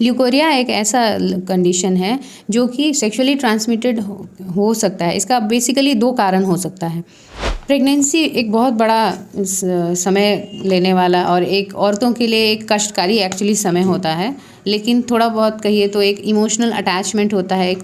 Leucorrhoea एक ऐसा condition है जो कि सेक्सुअली ट्रांसमिटेड हो सकता है। इसका बेसिकली 2 कारण हो सकता है। प्रेगनेंसी एक बहुत बड़ा समय लेने वाला और एक औरतों के लिए एक कष्टकारी एक्चुअली समय होता है, लेकिन थोड़ा बहुत कहिए तो एक इमोशनल अटैचमेंट होता है, एक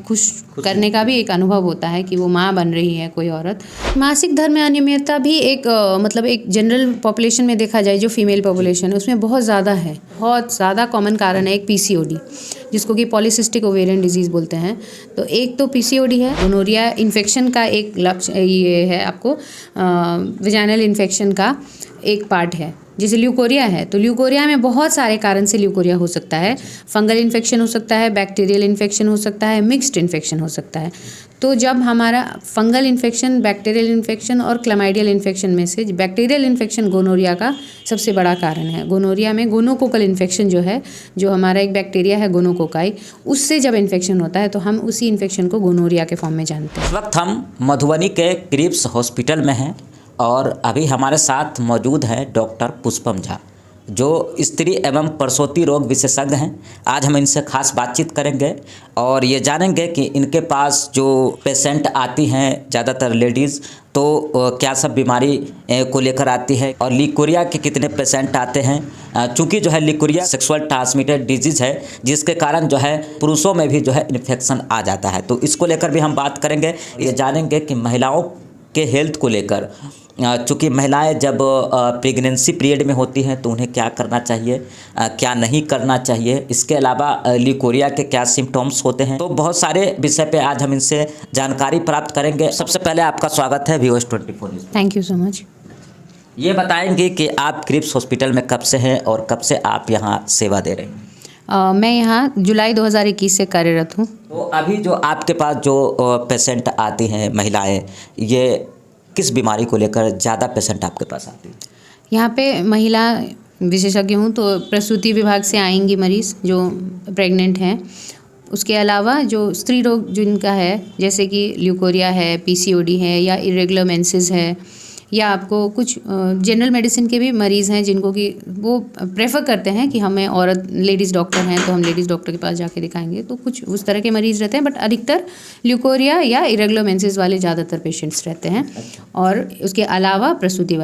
खुश करने का भी एक अनुभव होता है कि वो माँ बन रही है कोई औरत। मासिक धर्म में अनियमितता भी एक मतलब एक जनरल पॉपुलेशन में देखा जाए जो फीमेल पॉपुलेशन है उसमें बहुत ज़्यादा है, बहुत ज़्यादा कॉमन कारण है एक पीसीओडी, जिसको कि पॉलीसिस्टिक ओवेरियन डिजीज़ बोलते हैं। तो एक तो पीसीओडी है। गोनोरिया इन्फेक्शन का एक लक्ष्य ये है आपको वेजाइनल इन्फेक्शन का एक पार्ट है। जैसे ल्यूकोरिया है तो ल्यूकोरिया में बहुत सारे कारण से ल्यूकोरिया हो सकता है। फंगल इन्फेक्शन हो सकता है, बैक्टीरियल इन्फेक्शन हो सकता है, मिक्स्ड इन्फेक्शन हो सकता है। तो जब हमारा फंगल इन्फेक्शन, बैक्टीरियल इन्फेक्शन और क्लैमाइडियल इन्फेक्शन में से बैक्टीरियल इन्फेक्शन गोनोरिया का सबसे बड़ा कारण है। गोनोरिया में गोनोकोकल इन्फेक्शन जो है, जो हमारा एक बैक्टीरिया है गोनोकोकाई, उससे जब इन्फेक्शन होता है तो हम उसी इन्फेक्शन को गोनोरिया के फॉर्म में जानते हैं। इस वक्त हम मधुबनी के क्रिप्स हॉस्पिटल में हैं और अभी हमारे साथ मौजूद है डॉक्टर पुष्पम झा, जो स्त्री एवं प्रसूति रोग विशेषज्ञ हैं। आज हम इनसे खास बातचीत करेंगे और ये जानेंगे कि इनके पास जो पेशेंट आती हैं, ज़्यादातर लेडीज़, तो क्या सब बीमारी को लेकर आती है और ल्यूकोरिया के कितने पेशेंट आते हैं। चूँकि जो है ल्यूकोरिया सेक्सुअल ट्रांसमिटेड डिजीज़ है, जिसके कारण जो है पुरुषों में भी जो है इन्फेक्शन आ जाता है। तो इसको लेकर भी हम बात करेंगे। ये जानेंगे कि महिलाओं के हेल्थ को लेकर, चूँकि महिलाएं जब प्रेगनेंसी पीरियड में होती हैं तो उन्हें क्या करना चाहिए, क्या नहीं करना चाहिए, इसके अलावा ल्यूकोरिया के क्या सिम्टम्स होते हैं, तो बहुत सारे विषय पे आज हम इनसे जानकारी प्राप्त करेंगे। सबसे पहले आपका स्वागत है VOS 24 news. Thank you so much. ये बताएंगे कि आप क्रिप्स हॉस्पिटल में कब से हैं और कब से आप यहाँ सेवा दे रहे हैं? मैं यहाँ जुलाई 2021 से कार्यरत हूँ। तो अभी जो आपके पास जो पेशेंट आती हैं महिलाएं, ये किस बीमारी को लेकर ज़्यादा पेशेंट आपके पास आती हैं? यहाँ पे महिला विशेषज्ञ हूँ तो प्रसूति विभाग से आएंगी मरीज़ जो प्रेग्नेंट हैं। उसके अलावा जो स्त्री रोग जिनका है, जैसे कि ल्यूकोरिया है, पीसीओडी है या इरेगुलर मेंसेस है, या आपको कुछ जनरल मेडिसिन के भी मरीज़ हैं जिनको कि वो प्रेफर करते हैं कि हमें औरत लेडीज़ डॉक्टर हैं तो हम लेडीज़ डॉक्टर के पास जाके दिखाएंगे, तो कुछ उस तरह के मरीज़ रहते हैं। बट अधिकतर ल्यूकोरिया या इरेगुलर मेंसेस वाले ज़्यादातर पेशेंट्स रहते हैं और उसके अलावा प्रसूति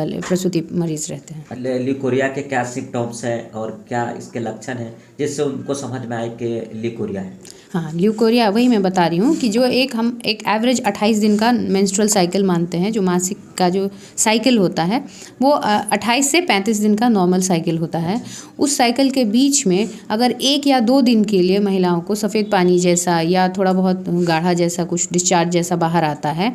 मरीज़ रहते हैं। ल्यूकोरिया के क्या सिम्टम्स है और क्या इसके लक्षण हैं जिससे उनको समझ में आए कि ल्यूकोरिया है? हाँ, ल्यूकोरिया वही मैं बता रही हूँ कि जो हम एक एवरेज 28 दिन का मेंस्ट्रुअल साइकिल मानते हैं, जो मासिक का जो साइकिल होता है वो 28 से 35 दिन का नॉर्मल साइकिल होता है। उस साइकिल के बीच में अगर 1 या 2 दिन के लिए महिलाओं को सफ़ेद पानी जैसा या थोड़ा बहुत गाढ़ा जैसा कुछ डिस्चार्ज जैसा बाहर आता है,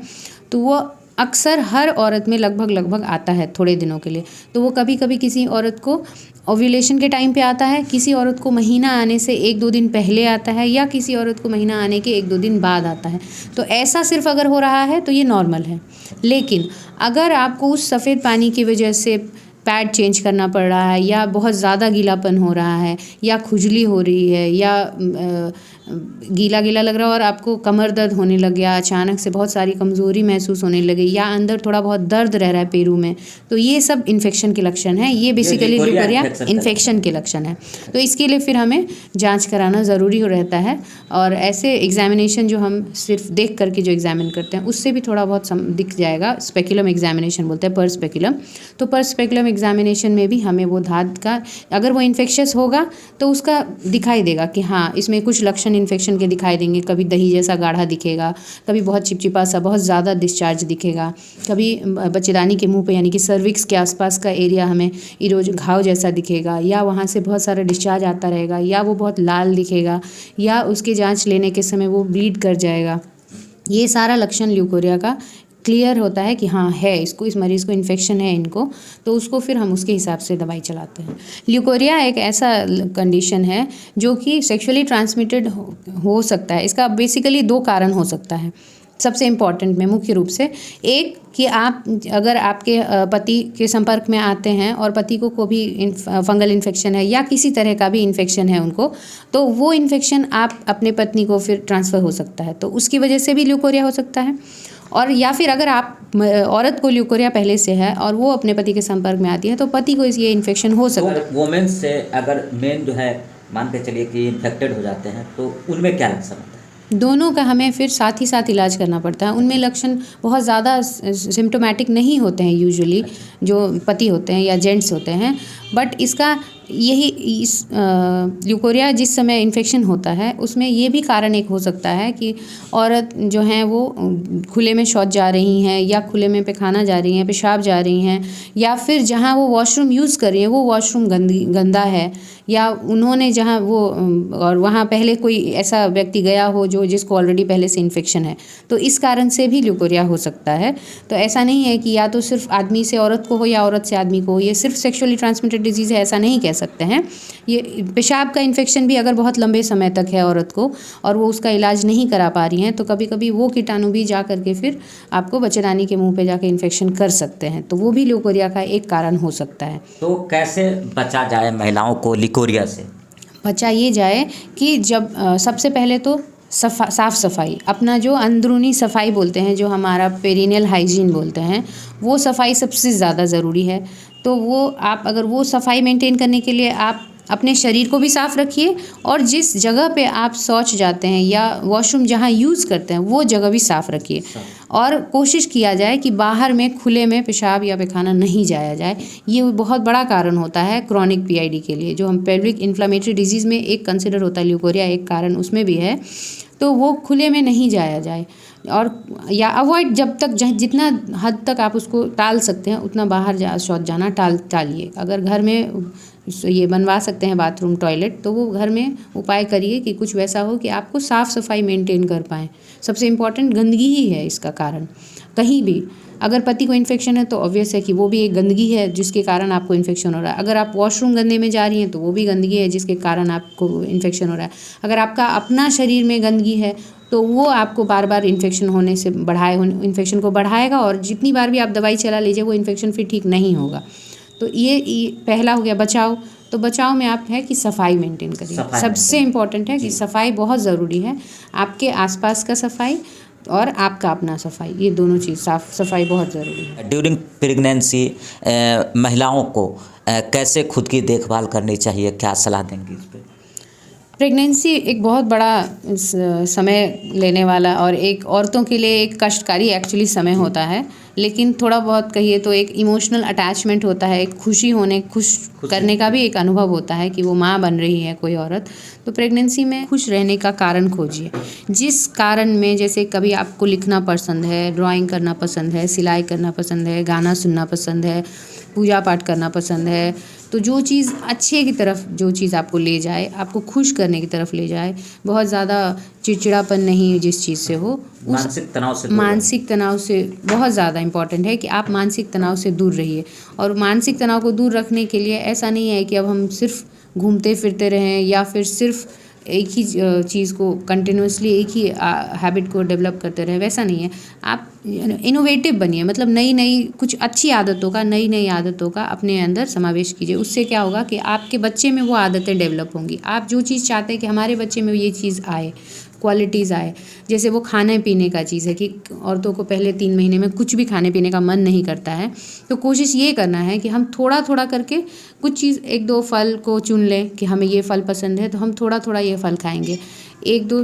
तो वो अक्सर हर औरत में लगभग आता है थोड़े दिनों के लिए। तो वो कभी कभी किसी औरत को ओव्यूलेशन के टाइम पे आता है, किसी औरत को महीना आने से 1-2 दिन पहले आता है, या किसी औरत को महीना आने के 1-2 दिन बाद आता है। तो ऐसा सिर्फ अगर हो रहा है तो ये नॉर्मल है। लेकिन अगर आपको उस सफ़ेद पानी की वजह से पैड चेंज करना पड़ रहा है, या बहुत ज़्यादा गीलापन हो रहा है, या खुजली हो रही है, या गीला लग रहा है और आपको कमर दर्द होने लग गया, अचानक से बहुत सारी कमज़ोरी महसूस होने लगी, या अंदर थोड़ा बहुत दर्द रह रहा है पेरू में, तो ये सब इन्फेक्शन के लक्षण हैं। ये बेसिकली ल्यूकोरिया इन्फेक्शन के लक्षण है। तो इसके लिए फिर हमें जांच कराना ज़रूरी हो रहता है। और ऐसे एग्जामिनेशन जो हम सिर्फ देख करके जो एग्जामिन करते हैं उससे भी थोड़ा बहुत दिख जाएगा। स्पेकुलम एग्जामिनेशन बोलते हैं, पर स्पेकुलम। तो पर स्पेकुलम एग्जामिनेशन में भी हमें वो धात का, अगर वो इन्फेक्शस होगा तो उसका दिखाई देगा कि हाँ इसमें कुछ लक्षण इन्फेक्शन के दिखाई देंगे। कभी दही जैसा गाढ़ा दिखेगा, कभी बहुत चिपचिपा सा बहुत ज़्यादा डिस्चार्ज दिखेगा, कभी बच्चेदानी के मुंह पे यानी कि सर्विक्स के आसपास का एरिया हमें इरोज घाव जैसा दिखेगा, या वहाँ से बहुत सारा डिस्चार्ज आता रहेगा, या वो बहुत लाल दिखेगा, या उसकी जांच लेने के समय वो ब्लीड कर जाएगा। ये सारा लक्षण ल्यूकोरिया का क्लियर होता है कि हाँ है, इसको, इस मरीज़ को इन्फेक्शन है इनको, तो उसको फिर हम उसके हिसाब से दवाई चलाते हैं। ल्यूकोरिया एक ऐसा कंडीशन है जो कि सेक्सुअली ट्रांसमिटेड हो सकता है। इसका बेसिकली 2 कारण हो सकता है सबसे इम्पॉर्टेंट में, मुख्य रूप से। एक कि आप अगर आपके पति के संपर्क में आते हैं और पति को भी फंगल इन्फेक्शन है या किसी तरह का भी इन्फेक्शन है उनको, तो वो इन्फेक्शन आप अपने पत्नी को फिर ट्रांसफ़र हो सकता है, तो उसकी वजह से भी ल्यूकोरिया हो सकता है। और या फिर अगर आप औरत को ल्यूकोरिया पहले से है और वो अपने पति के संपर्क में आती है तो पति को ये इन्फेक्शन हो सकता है। वोमेन से अगर मेन जो है मान के चलिए कि इन्फेक्टेड हो जाते हैं तो उनमें क्या लक्षण होता है? दोनों का हमें फिर साथ ही साथ इलाज करना पड़ता है। उनमें लक्षण बहुत ज़्यादा सिम्प्टोमेटिक नहीं होते हैं यूजुअली, जो पति होते हैं या जेंट्स होते हैं, बट इसका यही इस ल्यूकोरिया जिस समय इन्फेक्शन होता है उसमें ये भी कारण एक हो सकता है कि औरत जो हैं वो खुले में शौच जा रही हैं या खुले में पैखाना जा रही हैं, पेशाब जा रही हैं, या फिर जहाँ वो वॉशरूम यूज़ कर रही हैं वो वॉशरूम गंदा है, या उन्होंने जहाँ वो और वहाँ पहले कोई ऐसा व्यक्ति गया हो जो जिसको ऑलरेडी पहले से इन्फेक्शन है, तो इस कारण से भी ल्यूकोरिया हो सकता है। तो ऐसा नहीं है कि या तो सिर्फ आदमी से औरत को हो या औरत से आदमी को हो, ये सिर्फ सेक्सुअली ट्रांसमिटेड डिजीज़ है ऐसा नहीं कह सकते हैं। ये पेशाब का इन्फेक्शन भी अगर बहुत लंबे समय तक है औरत को और वो उसका इलाज नहीं करा पा रही हैं, तो कभी कभी वो कीटाणु भी जा करके फिर आपको बच्चेदानी के मुंह पे जाके इन्फेक्शन कर सकते हैं, तो वो भी ल्यूकोरिया का एक कारण हो सकता है। तो कैसे बचा जाए महिलाओं को ल्यूकोरिया से? बचा ये जाए कि जब सबसे पहले तो साफ़ सफाई, अपना जो अंदरूनी सफाई बोलते हैं, जो हमारा पेरिनियल हाइजीन बोलते हैं, वो सफाई सबसे ज़्यादा ज़रूरी है। तो वो आप अगर वो सफाई मेंटेन करने के लिए आप अपने शरीर को भी साफ़ रखिए और जिस जगह पे आप शौच जाते हैं या वॉशरूम जहाँ यूज़ करते हैं वो जगह भी साफ़ रखिए, और कोशिश किया जाए कि बाहर में खुले में पेशाब या पैखाना नहीं जाया जाए। ये बहुत बड़ा कारण होता है क्रॉनिक पीआईडी के लिए, जो हम पेल्विक इन्फ्लेमेटरी डिजीज़ में एक कंसिडर होता है ल्यूकोरिया, एक कारण उसमें भी है। तो वो खुले में नहीं जाया जाए और या अवॉइड, जब तक जितना हद तक आप उसको टाल सकते हैं उतना बाहर शौच जाना टालिए। अगर घर में ये बनवा सकते हैं बाथरूम टॉयलेट, तो वो घर में उपाय करिए कि कुछ वैसा हो कि आपको साफ़ सफाई मेंटेन कर पाएँ। सबसे इम्पॉर्टेंट गंदगी ही है इसका कारण। कहीं भी अगर पति को इन्फेक्शन है तो ऑब्वियस है कि वो भी एक गंदगी है जिसके कारण आपको इन्फेक्शन हो रहा है। अगर आप वॉशरूम गंदे में जा रही हैं तो वो भी गंदगी है जिसके कारण आपको इन्फेक्शन हो रहा है। अगर आपका अपना शरीर में गंदगी है तो वो आपको बार बार इन्फेक्शन होने से इन्फेक्शन को बढ़ाएगा, और जितनी बार भी आप दवाई चला लीजिए वो इन्फेक्शन फिर ठीक नहीं होगा। तो ये पहला हो गया बचाव। तो बचाव में आप है कि सफाई मेंटेन करिए। सबसे इम्पॉर्टेंट है कि सफाई बहुत ज़रूरी है, आपके आसपास का सफाई और आपका अपना सफाई, ये दोनों चीज़ साफ सफाई बहुत ज़रूरी है। ड्यूरिंग प्रेगनेंसी महिलाओं को कैसे खुद की देखभाल करनी चाहिए, क्या सलाह देंगी इस पर? प्रेगनेंसी एक बहुत बड़ा समय लेने वाला और एक औरतों के लिए एक कष्टकारी एक्चुअली समय होता है, लेकिन थोड़ा बहुत कहिए तो एक इमोशनल अटैचमेंट होता है, एक खुश करने का भी एक अनुभव होता है कि वो माँ बन रही है कोई औरत। तो प्रेगनेंसी में खुश रहने का कारण खोजिए। जिस कारण में, जैसे कभी आपको लिखना पसंद है, ड्राइंग करना पसंद है, सिलाई करना पसंद है, गाना सुनना पसंद है, पूजा पाठ करना पसंद है, तो जो चीज़ अच्छे की तरफ, जो चीज़ आपको ले जाए, आपको खुश करने की तरफ ले जाए, बहुत ज़्यादा चिड़चिड़ापन नहीं जिस चीज़ से हो, मानसिक तनाव से बहुत ज़्यादा इम्पॉर्टेंट है कि आप मानसिक तनाव से दूर रहिए। और मानसिक तनाव को दूर रखने के लिए ऐसा नहीं है कि अब हम सिर्फ घूमते फिरते रहें या फिर सिर्फ एक ही चीज़ को कंटिन्यूसली, एक ही हैबिट को डेवलप करते रहें, वैसा नहीं है। आप इनोवेटिव बनिए, मतलब नई कुछ अच्छी नई आदतों का अपने अंदर समावेश कीजिए। उससे क्या होगा कि आपके बच्चे में वो आदतें डेवलप होंगी। आप जो चीज़ चाहते हैं कि हमारे बच्चे में ये चीज़ आए, क्वालिटीज़ आए, जैसे वो खाने पीने का चीज़ है कि औरतों को पहले 3 महीने में कुछ भी खाने पीने का मन नहीं करता है, तो कोशिश ये करना है कि हम थोड़ा थोड़ा करके कुछ चीज़, 1-2 फल को चुन लें कि हमें ये फल पसंद है तो हम थोड़ा थोड़ा ये फल खाएंगे। 1-2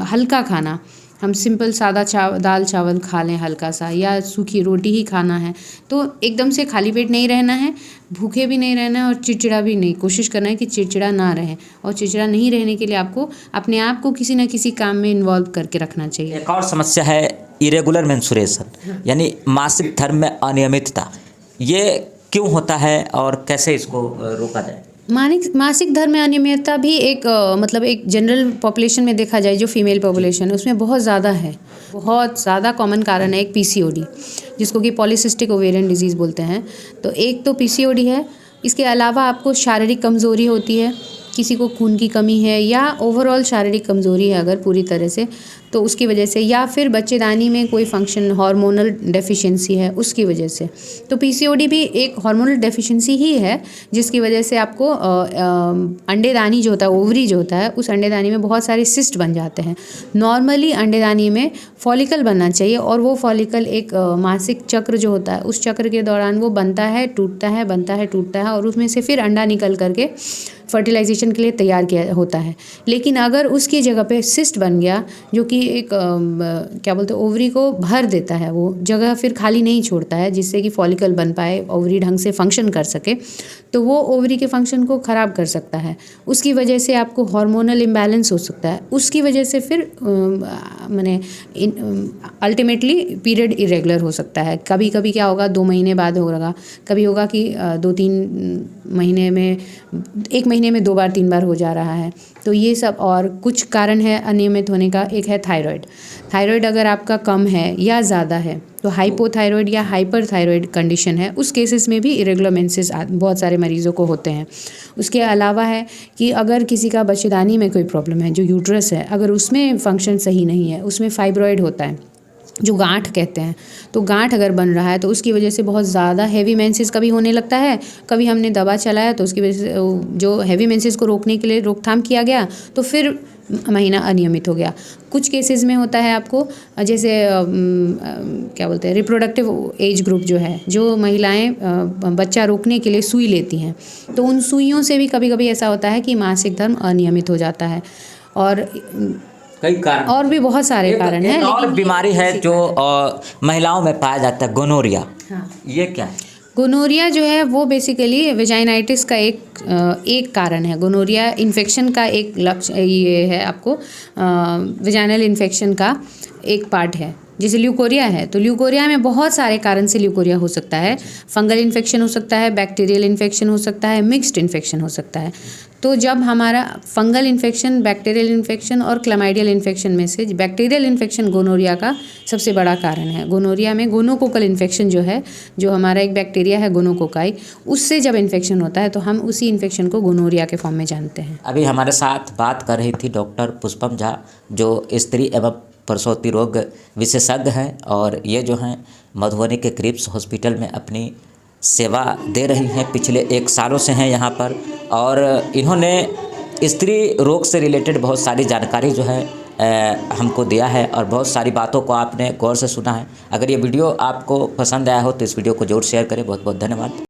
हल्का खाना, हम सिंपल सादा दाल चावल खा लें हल्का सा, या सूखी रोटी ही खाना है। तो एकदम से खाली पेट नहीं रहना है, भूखे भी नहीं रहना है और चिड़चिड़ा भी नहीं। कोशिश करना है कि चिड़चिड़ा ना रहे, और चिड़चिड़ा नहीं रहने के लिए आपको अपने आप को किसी न किसी काम में इन्वॉल्व करके रखना चाहिए। एक और समस्या है इरेगुलर मेंस्ट्रुएशन, यानी मासिक धर्म में अनियमितता। ये क्यों होता है और कैसे इसको रोका जाए? मासिक धर्म में अनियमितता भी एक मतलब एक जनरल पॉपुलेशन में देखा जाए, जो फीमेल पॉपुलेशन है उसमें बहुत ज़्यादा है, बहुत ज़्यादा कॉमन कारण है एक पीसीओडी, जिसको कि पॉलीसिस्टिक ओवेरियन डिजीज़ बोलते हैं। तो एक तो पीसीओडी है, इसके अलावा आपको शारीरिक कमज़ोरी होती है, किसी को खून की कमी है या ओवरऑल शारीरिक कमज़ोरी है अगर पूरी तरह से, तो उसकी वजह से, या फिर बच्चेदानी में कोई फंक्शन, हार्मोनल डेफिशिएंसी है उसकी वजह से। तो पीसीओडी भी एक हार्मोनल डेफिशिएंसी ही है जिसकी वजह से आपको अंडेदानी जो होता है, ओवरी जो होता है, उस अंडेदानी में बहुत सारे सिस्ट बन जाते हैं। नॉर्मली अंडेदानी में फॉलिकल बनना चाहिए, और वो फॉलिकल एक मासिक चक्र जो होता है उस चक्र के दौरान वो बनता है, टूटता है, बनता है, टूटता है, और उसमें से फिर अंडा निकल करके फर्टिलाइजेशन के लिए तैयार किया होता है। लेकिन अगर उसकी जगह पे सिस्ट बन गया, जो कि एक क्या बोलते हैं, ओवरी को भर देता है, वो जगह फिर खाली नहीं छोड़ता है जिससे कि फॉलिकल बन पाए, ओवरी ढंग से फंक्शन कर सके, तो वो ओवरी के फंक्शन को ख़राब कर सकता है। उसकी वजह से आपको हार्मोनल इम्बैलेंस हो सकता है, उसकी वजह से फिर माने अल्टीमेटली पीरियड इरेगुलर हो सकता है। कभी कभी क्या होगा, 2 महीने बाद होगा, कभी होगा कि 2-3 महीने में, 1 महीने में 2 बार 3 बार हो जा रहा है। तो ये सब, और कुछ कारण है अनियमित होने का। एक है थायराइड। थायराइड अगर आपका कम है या ज़्यादा है तो हाइपोथायराइड या हाइपरथायराइड कंडीशन है, उस केसेस में भी इरेगुलर मेंसेस बहुत सारे मरीज़ों को होते हैं। उसके अलावा है कि अगर किसी का बच्चेदानी में कोई प्रॉब्लम है, जो यूट्रस है, अगर उसमें फंक्शन सही नहीं है, उसमें फाइब्रॉइड होता है जो गांठ कहते हैं, तो गांठ अगर बन रहा है तो उसकी वजह से बहुत ज़्यादा हैवी मेंसेस कभी होने लगता है। कभी हमने दवा चलाया तो उसकी वजह से जो हैवी मेंसेस को रोकने के लिए रोकथाम किया गया तो फिर महीना अनियमित हो गया। कुछ केसेस में होता है आपको, जैसे क्या बोलते हैं, रिप्रोडक्टिव एज ग्रुप जो है, जो महिलाएं बच्चा रोकने के लिए सुई लेती हैं, तो उन सुइयों से भी कभी कभी ऐसा होता है कि मासिक धर्म अनियमित हो जाता है। और कई कारण, और भी बहुत सारे कारण हैं। और बीमारी है जो महिलाओं में पाया जाता है, गोनोरिया। हाँ, ये क्या है? गोनोरिया जो है वो बेसिकली वेजाइनाइटिस का एक कारण है। गोनोरिया इन्फेक्शन का एक लक्ष्य ये है, आपको वेजाइनल इन्फेक्शन का एक पार्ट है। जैसे ल्यूकोरिया है, तो ल्यूकोरिया में बहुत सारे कारण से ल्यूकोरिया हो सकता है। फंगल इन्फेक्शन हो सकता है, बैक्टीरियल इन्फेक्शन हो सकता है, मिक्स्ड इन्फेक्शन हो सकता है। तो जब हमारा फंगल इन्फेक्शन, बैक्टीरियल इन्फेक्शन और क्लैमाइडियल इन्फेक्शन में से बैक्टीरियल इन्फेक्शन गोनोरिया का सबसे बड़ा कारण है। गोनोरिया में गोनोकोकल इन्फेक्शन जो है, जो हमारा एक बैक्टीरिया है गोनोकोकाई, उससे जब इन्फेक्शन होता है तो हम उसी इन्फेक्शन को गोनोरिया के फॉर्म में जानते हैं। अभी हमारे साथ बात कर रही थी डॉक्टर पुष्पम झा, जो स्त्री एवं प्रसूति रोग विशेषज्ञ हैं, और ये जो हैं मधुबनी के क्रिप्स हॉस्पिटल में अपनी सेवा दे रही हैं। पिछले 1 सालों से हैं यहाँ पर, और इन्होंने स्त्री रोग से रिलेटेड बहुत सारी जानकारी जो है हमको दिया है, और बहुत सारी बातों को आपने गौर से सुना है। अगर ये वीडियो आपको पसंद आया हो तो इस वीडियो को जरूर शेयर करें। बहुत बहुत धन्यवाद।